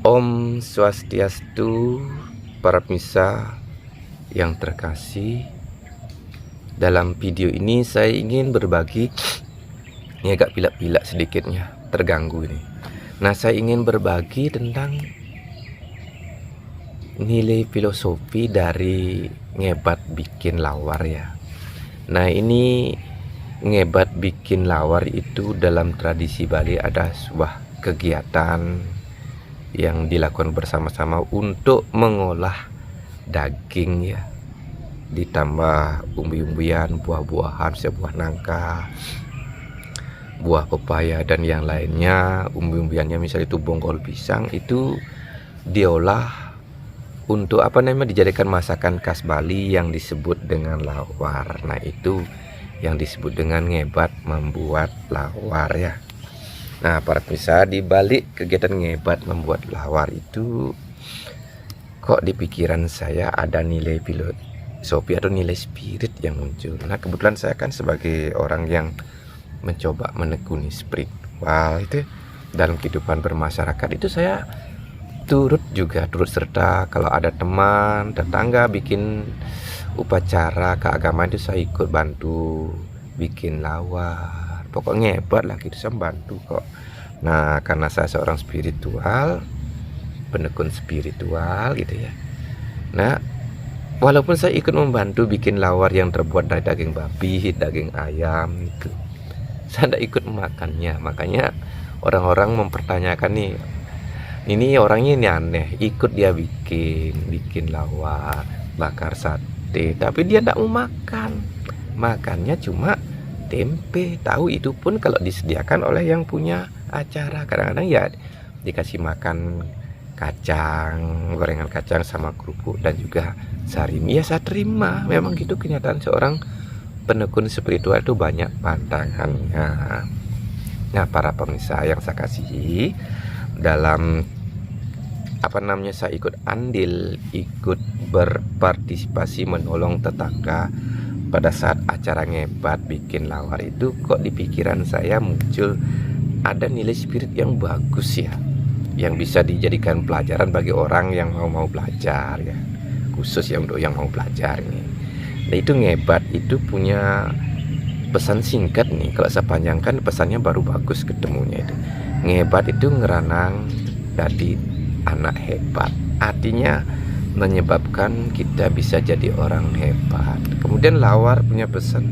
Om Swastiastu, para pemirsa yang terkasih. Dalam video ini saya ingin berbagi, ini agak pilak-pilak sedikitnya, terganggu ini. Nah, saya ingin berbagi tentang nilai filosofi dari ngebat bikin lawar ya. Nah, ini ngebat bikin lawar itu dalam tradisi Bali ada sebuah kegiatan yang dilakukan bersama-sama untuk mengolah daging ya, ditambah umbi-umbian, buah-buahan, sebuah nangka, buah pepaya dan yang lainnya. Umbi-umbiannya misalnya itu bonggol pisang, itu diolah untuk dijadikan masakan khas Bali yang disebut dengan lawar. Nah, itu yang disebut dengan ngebat membuat lawar ya. Nah, para pemirsa, di balik kegiatan ngebat membuat lawar itu kok di pikiran saya ada nilai filosofi atau nilai spirit yang muncul. Nah, kebetulan saya kan sebagai orang yang mencoba menekuni spiritual itu dalam kehidupan bermasyarakat, itu saya turut serta. Kalau ada teman tetangga bikin upacara keagamaan itu saya ikut bantu bikin lawar. Pokoknya hebat lah gitu, saya bantu kok. Nah, karena saya seorang spiritual, penekun spiritual gitu ya. Nah, walaupun saya ikut membantu bikin lawar yang terbuat dari daging babi, daging ayam itu, saya tidak ikut memakannya. Makanya orang-orang mempertanyakan nih, ini orangnya ini aneh, ikut dia bikin lawar, bakar sate, tapi dia tidak mau makan. Makannya cuma tempe, tahu, itu pun kalau disediakan oleh yang punya acara. Kadang-kadang ya dikasih makan kacang, gorengan kacang sama kerupuk dan juga sarimi. Ya saya terima, memang gitu kenyataan seorang penekun spiritual itu banyak pantangannya. Nah, para pemirsa yang saya kasihi, dalam saya ikut andil, ikut berpartisipasi menolong tetangga pada saat acara ngebat bikin lawar itu, kok di pikiran saya muncul ada nilai spirit yang bagus ya, yang bisa dijadikan pelajaran bagi orang yang mau belajar ya, khusus ya untuk yang mau belajar ini. Nah, itu ngebat itu punya pesan singkat nih, kalau saya panjangkan pesannya baru bagus ketemunya itu. Ngebat itu ngeranang dari anak hebat, artinya menyebabkan kita bisa jadi orang hebat. Kemudian lawar punya pesan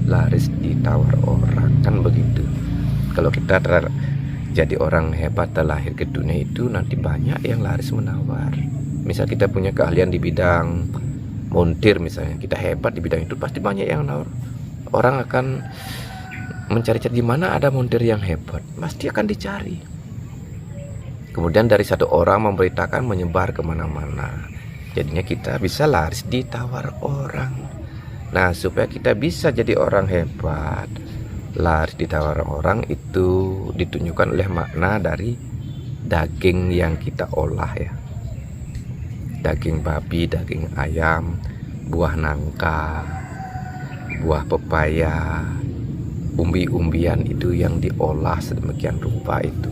laris ditawar orang, kan begitu. Kalau kita jadi orang hebat terlahir ke dunia itu, nanti banyak yang laris menawar. Misal kita punya keahlian di bidang montir misalnya, kita hebat di bidang itu, pasti banyak yang nawar. Orang akan mencari-cari di mana ada montir yang hebat, pasti akan dicari. Kemudian dari satu orang memberitakan, menyebar kemana-mana. Jadinya kita bisa laris ditawar orang. Nah, supaya kita bisa jadi orang hebat, laris ditawar orang, itu ditunjukkan oleh makna dari daging yang kita olah ya. Daging babi, daging ayam, buah nangka, buah pepaya, umbi-umbian itu yang diolah sedemikian rupa itu.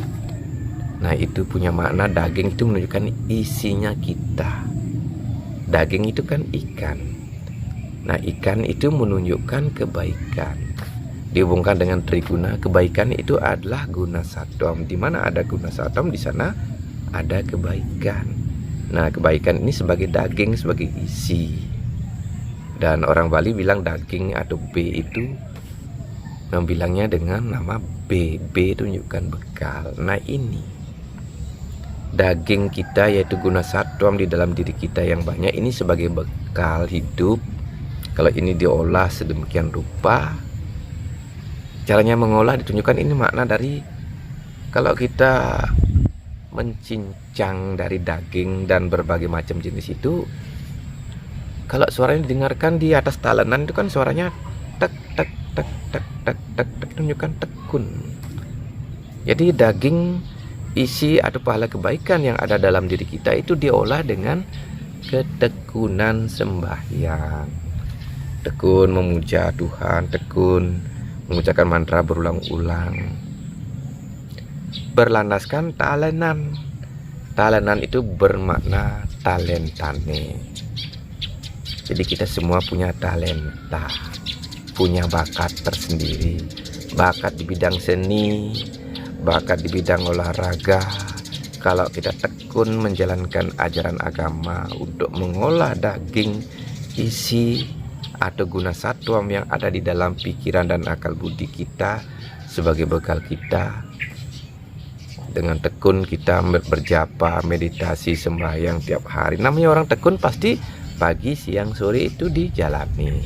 Nah, itu punya makna, daging itu menunjukkan isinya kita. Daging itu kan ikan. Nah, ikan itu menunjukkan kebaikan. Dihubungkan dengan triguna, kebaikan itu adalah guna satom. Di mana ada guna satom, di sana ada kebaikan. Nah, kebaikan ini sebagai daging, sebagai isi. Dan orang Bali bilang daging atau B itu membilangnya dengan nama B. B itu menunjukkan bekal. Nah, ini daging kita, yaitu guna satwam di dalam diri kita yang banyak, ini sebagai bekal hidup. Kalau ini diolah sedemikian rupa, caranya mengolah ditunjukkan. Ini makna dari kalau kita mencincang dari daging dan berbagai macam jenis itu, kalau suaranya didengarkan di atas talenan itu kan suaranya tek tek tek tek tek tek tek, menunjukkan tekun. Jadi daging, isi atau pahala kebaikan yang ada dalam diri kita itu diolah dengan ketekunan sembahyang, tekun memuja Tuhan, tekun mengucapkan mantra berulang-ulang, berlandaskan talenan. Talenan itu bermakna talentane. Jadi kita semua punya talenta, punya bakat tersendiri, bakat di bidang seni, bakat di bidang olahraga. Kalau kita tekun menjalankan ajaran agama untuk mengolah daging, isi atau guna satwam yang ada di dalam pikiran dan akal budi kita sebagai bekal kita, dengan tekun kita berjapa, meditasi, sembahyang tiap hari. Namanya orang tekun pasti pagi, siang, sore itu dijalani.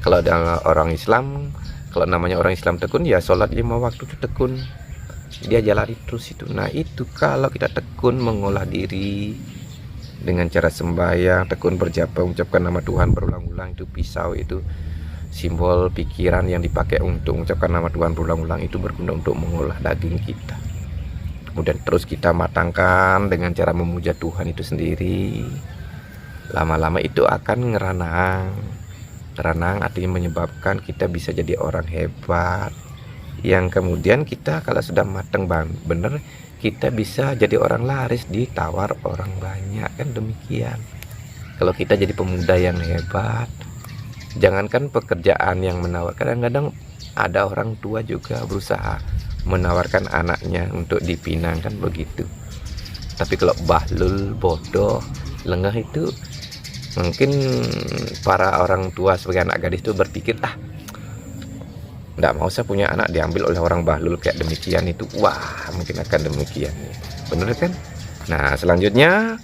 Kalau ada orang Islam, kalau namanya orang Islam tekun, ya sholat 5 waktu itu tekun, dia jalani terus itu. Nah itu kalau kita tekun mengolah diri dengan cara sembahyang, tekun berjapa, mengucapkan nama Tuhan berulang-ulang, itu pisau itu simbol pikiran yang dipakai untuk mengucapkan nama Tuhan berulang-ulang, itu berguna untuk mengolah daging kita. Kemudian terus kita matangkan dengan cara memuja Tuhan itu sendiri. Lama-lama itu akan ngeranang. Teranang artinya menyebabkan kita bisa jadi orang hebat, yang kemudian kita kalau sudah matang bener, kita bisa jadi orang laris, ditawar orang banyak, kan demikian. Kalau kita jadi pemuda yang hebat, jangankan pekerjaan yang menawar, kadang-kadang ada orang tua juga berusaha menawarkan anaknya untuk dipinang, kan begitu. Tapi kalau bahlul, bodoh, lengah, itu mungkin para orang tua sebagai anak gadis itu berpikir, nggak mau saya punya anak diambil oleh orang bahlul kayak demikian itu. Wah, mungkin akan demikian, bener kan? Nah selanjutnya,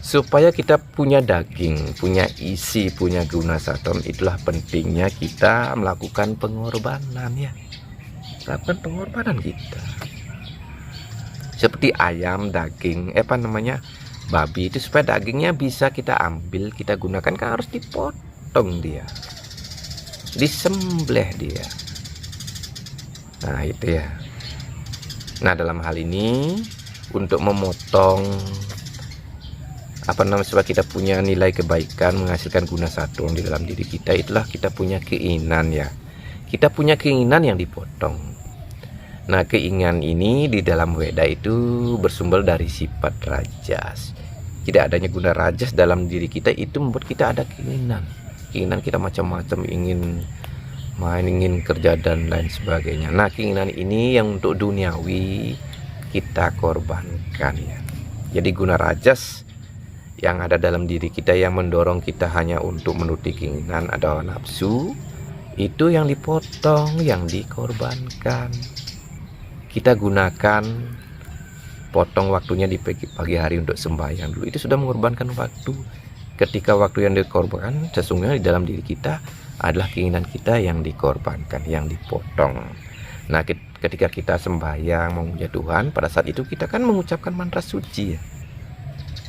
supaya kita punya daging, punya isi, punya guna satwam, itulah pentingnya kita melakukan pengorbanan ya. Lakukan pengorbanan kita. Seperti ayam, daging, babi itu, supaya dagingnya bisa kita ambil, kita gunakan, kan harus dipotong dia, disembelih dia. Nah itu ya. Nah dalam hal ini untuk memotong supaya kita punya nilai kebaikan, menghasilkan guna satwam di dalam diri kita, itulah kita punya keinginan ya. Kita punya keinginan yang dipotong. Nah keinginan ini di dalam Weda itu bersumber dari sifat rajas. Tidak adanya guna rajas dalam diri kita itu membuat kita ada keinginan. Keinginan kita macam-macam, ingin main, ingin kerja dan lain sebagainya. Nah keinginan ini yang untuk duniawi kita korbankan ya. Jadi guna rajas yang ada dalam diri kita yang mendorong kita hanya untuk menuruti keinginan, ada nafsu, itu yang dipotong, yang dikorbankan. Kita gunakan, potong waktunya di pagi hari untuk sembahyang dulu, itu sudah mengorbankan waktu. Ketika waktu yang dikorbankan, sesungguhnya di dalam diri kita adalah keinginan kita yang dikorbankan, yang dipotong. Nah ketika kita sembahyang memuja Tuhan, pada saat itu kita kan mengucapkan mantra suci ya,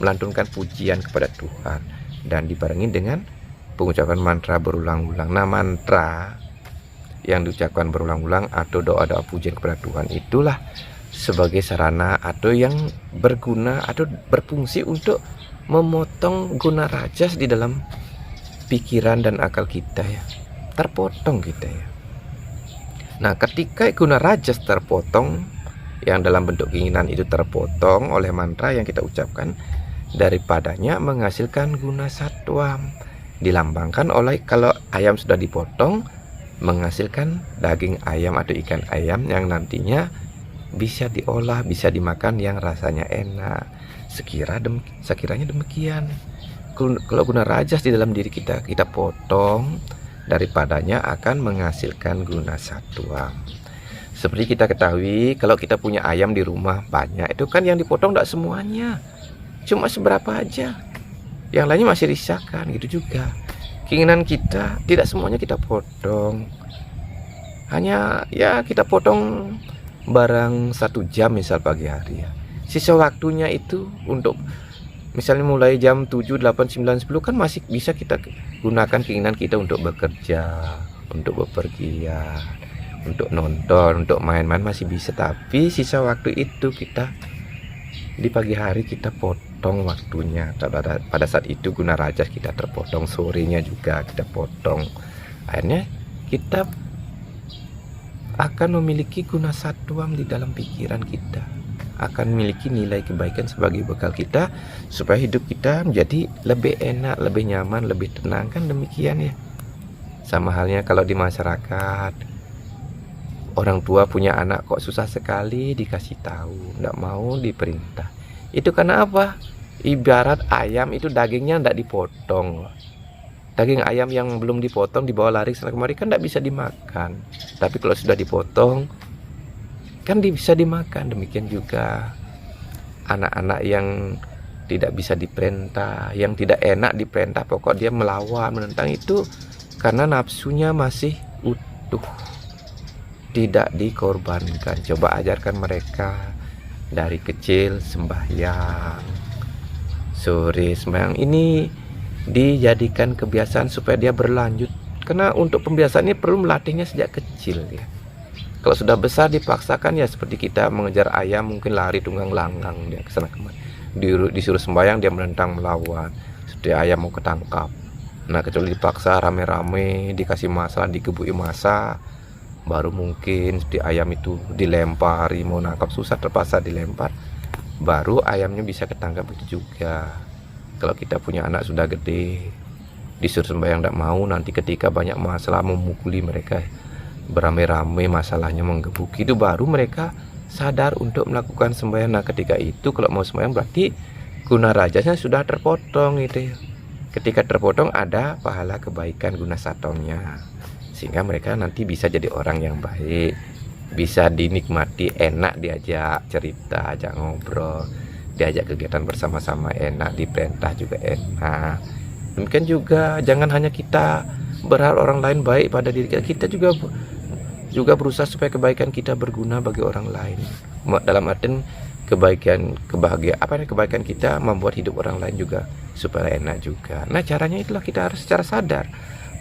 melantunkan pujian kepada Tuhan, dan dibarengi dengan pengucapan mantra berulang-ulang. Nah mantra yang diucapkan berulang-ulang atau doa-doa pujian kepada Tuhan itulah sebagai sarana atau yang berguna atau berfungsi untuk memotong guna rajas di dalam pikiran dan akal kita ya, terpotong kita ya. Nah ketika guna rajas terpotong, yang dalam bentuk keinginan itu terpotong oleh mantra yang kita ucapkan, daripadanya menghasilkan guna satwam, dilambangkan oleh, kalau ayam sudah dipotong, menghasilkan daging ayam atau ikan ayam yang nantinya bisa diolah, bisa dimakan yang rasanya enak. Sekiranya demikian. Kalau guna rajas di dalam diri kita, kita potong, daripadanya akan menghasilkan guna satwam. Seperti kita ketahui, kalau kita punya ayam di rumah banyak, itu kan yang dipotong tidak semuanya, cuma seberapa aja, yang lainnya masih disisakan. Gitu juga keinginan kita, tidak semuanya kita potong, hanya ya kita potong barang 1 jam misal pagi hari ya. Sisa waktunya itu untuk misalnya mulai jam 7, 8, 9, 10 kan masih bisa kita gunakan keinginan kita untuk bekerja, untuk bepergian, untuk nonton, untuk main-main masih bisa. Tapi sisa waktu itu kita di pagi hari kita potong waktunya. Pada saat itu guna rajas kita terpotong, sorenya juga kita potong. Akhirnya kita akan memiliki guna satwam di dalam pikiran kita. akan memiliki nilai kebaikan sebagai bekal kita supaya hidup kita menjadi lebih enak, lebih nyaman, lebih tenang, kan demikian ya. Sama halnya kalau di masyarakat, orang tua punya anak kok susah sekali dikasih tahu, nggak mau diperintah. Itu karena apa? Ibarat ayam itu dagingnya nggak dipotong. Daging ayam yang belum dipotong dibawa lari sana kemari kan nggak bisa dimakan. Tapi kalau sudah dipotong kan bisa dimakan. Demikian juga anak-anak yang tidak bisa diperintah, yang tidak enak diperintah, pokok dia melawan, menentang, itu karena nafsunya masih utuh, tidak dikorbankan. Coba ajarkan mereka dari kecil sembahyang, sore sembahyang, ini dijadikan kebiasaan supaya dia berlanjut. Karena untuk pembiasaan ini perlu melatihnya sejak kecil ya. Kalau sudah besar dipaksakan ya seperti kita mengejar ayam, mungkin lari tunggang langgang dia ke sana kemari. Disuruh sembahyang dia menentang, melawan, seperti ayam mau ketangkap. Nah, kecuali dipaksa rame-rame, dikasih masa, digebui masa, baru mungkin seperti ayam itu dilempari, mau nangkap susah terpaksa dilempar, baru ayamnya bisa ketangkap. Itu juga kalau kita punya anak sudah gede, disuruh sembahyang tidak mau, nanti ketika banyak masalah memukuli mereka beramai-ramai, masalahnya menggebuki, itu baru mereka sadar untuk melakukan sembahyang. Nah, ketika itu kalau mau sembahyang berarti guna rajasnya sudah terpotong itu ya. Ketika terpotong ada pahala kebaikan guna satongnya, sehingga mereka nanti bisa jadi orang yang baik, bisa dinikmati, enak diajak cerita, ajak ngobrol, diajak kegiatan bersama-sama enak, diperintah juga enak. Demikian juga jangan hanya kita berharap orang lain baik pada diri kita, kita juga berusaha supaya kebaikan kita berguna bagi orang lain. Dalam artian kebaikan kita membuat hidup orang lain juga supaya enak juga. Nah, caranya itulah kita harus secara sadar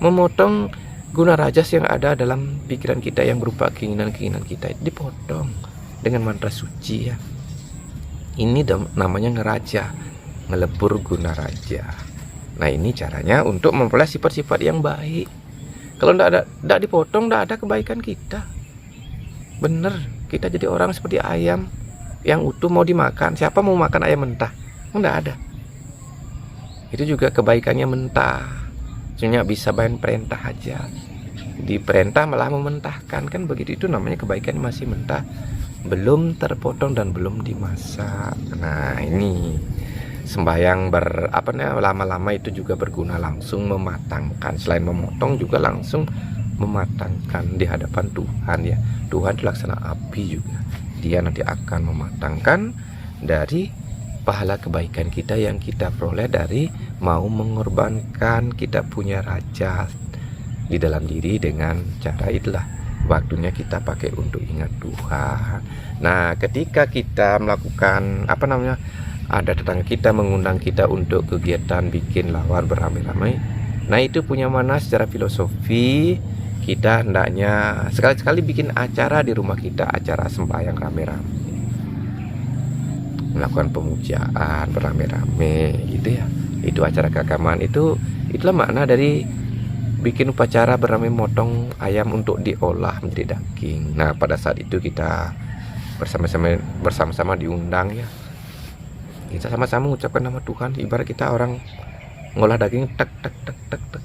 memotong guna rajas yang ada dalam pikiran kita yang berupa keinginan-keinginan kita, dipotong dengan mantra suci ya. Ini namanya ngeraja, ngelebur guna raja. Nah, ini caranya untuk memperoleh sifat-sifat yang baik. Kalau tidak dipotong, tidak ada kebaikan kita. Bener, kita jadi orang seperti ayam yang utuh mau dimakan. Siapa mau makan ayam mentah? Tidak ada. Itu juga kebaikannya mentah. Cuma bisa main perintah aja. Diperintah malah mementahkan, kan begitu. Itu namanya kebaikan masih mentah, belum terpotong dan belum dimasak. Nah, ini sembahyang lama-lama itu juga berguna, langsung mematangkan. Selain memotong juga langsung mematangkan di hadapan Tuhan ya. Tuhan dilaksana api juga, dia nanti akan mematangkan dari pahala kebaikan kita yang kita peroleh dari mau mengorbankan kita punya raja di dalam diri. Dengan cara itulah waktunya kita pakai untuk ingat Tuhan. Nah, ketika kita melakukan ada tetangga kita mengundang kita untuk kegiatan bikin lawar beramai-ramai, nah itu punya mana secara filosofi. Kita hendaknya sekali-sekali bikin acara di rumah kita, acara sembahyang rame-rame, melakukan pemujaan beramai-ramai gitu ya. Itu acara keagamaan, itulah makna dari bikin upacara beramai motong ayam untuk diolah menjadi daging. Nah, pada saat itu kita bersama-sama diundang ya. Kita sama-sama mengucapkan nama Tuhan. Ibarat kita orang ngolah daging, tek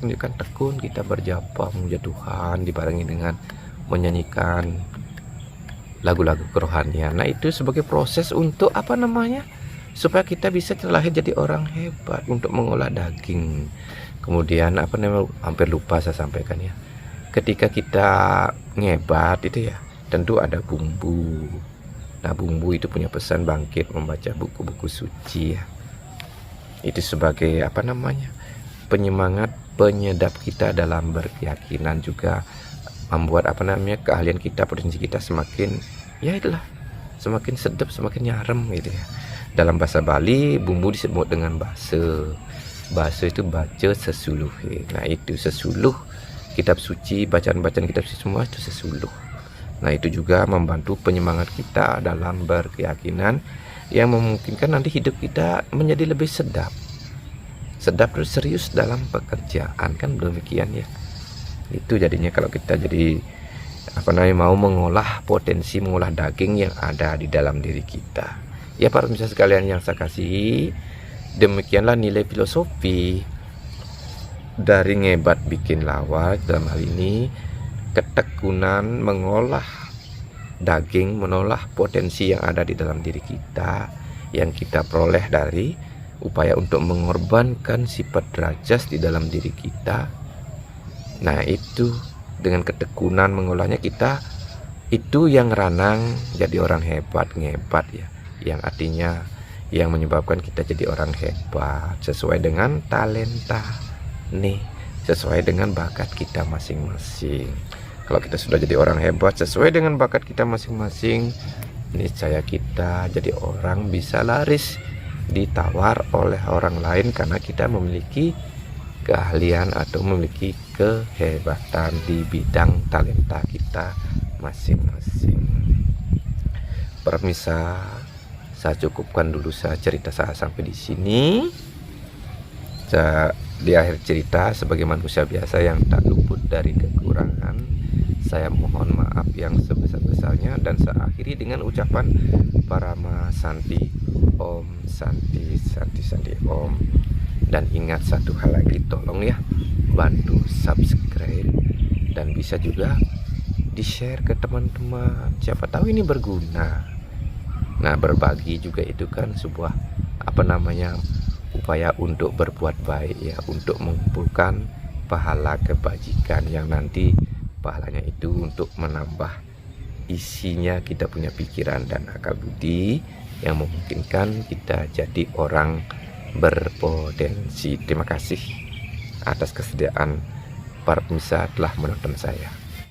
menunjukkan tekun, kita berjapa memuja Tuhan dibarengi dengan menyanyikan lagu-lagu kerohanian. Nah, itu sebagai proses untuk supaya kita bisa terlahir jadi orang hebat untuk mengolah daging. Kemudian hampir lupa saya sampaikan ya. Ketika kita ngebat itu ya, tentu ada bumbu. Nah, bumbu itu punya pesan bangkit membaca buku-buku suci ya. Itu sebagai penyemangat, penyedap kita dalam berkeyakinan, juga membuat keahlian kita, potensi kita semakin semakin sedap, semakin nyarem gitu ya. Dalam bahasa Bali bumbu disebut dengan base. Base itu baca sesuluh. Nah, itu sesuluh kitab suci, bacaan-bacaan kitab suci semua itu sesuluh. Nah, itu juga membantu penyemangat kita dalam berkeyakinan yang memungkinkan nanti hidup kita menjadi lebih sedap terus serius dalam pekerjaan, kan demikian ya. Itu jadinya kalau kita jadi mau mengolah potensi, mengolah daging yang ada di dalam diri kita. Ya para pemirsa sekalian yang saya kasih, demikianlah nilai filosofi dari ngebat bikin lawar. Dalam hal ini ketekunan mengolah daging, mengolah potensi yang ada di dalam diri kita, yang kita peroleh dari upaya untuk mengorbankan sifat rajas di dalam diri kita. Nah itu dengan ketekunan mengolahnya, kita itu yang ranang jadi orang hebat, ngebat ya, yang artinya yang menyebabkan kita jadi orang hebat sesuai dengan talenta nih, sesuai dengan bakat kita masing-masing. Kalau kita sudah jadi orang hebat sesuai dengan bakat kita masing-masing, niscaya kita jadi orang bisa laris ditawar oleh orang lain karena kita memiliki keahlian atau memiliki kehebatan di bidang talenta kita masing-masing. Pemirsa, saya cukupkan dulu cerita saya sampai di sini. Di akhir cerita, sebagai manusia biasa yang tak luput dari kekurangan, saya mohon maaf yang sebesar-besarnya, dan saya akhiri dengan ucapan Parama Santi Om, Santi Santi Santi Om. Dan ingat satu hal lagi, tolong ya bantu subscribe dan bisa juga di share ke teman-teman, siapa tahu ini berguna. Nah, berbagi juga itu kan sebuah upaya untuk berbuat baik ya, untuk mengumpulkan pahala kebajikan yang nanti pahalanya itu untuk menambah isinya kita punya pikiran dan akal budi yang memungkinkan kita jadi orang berpotensi. Terima kasih atas kesediaan para pemirsa telah menonton saya.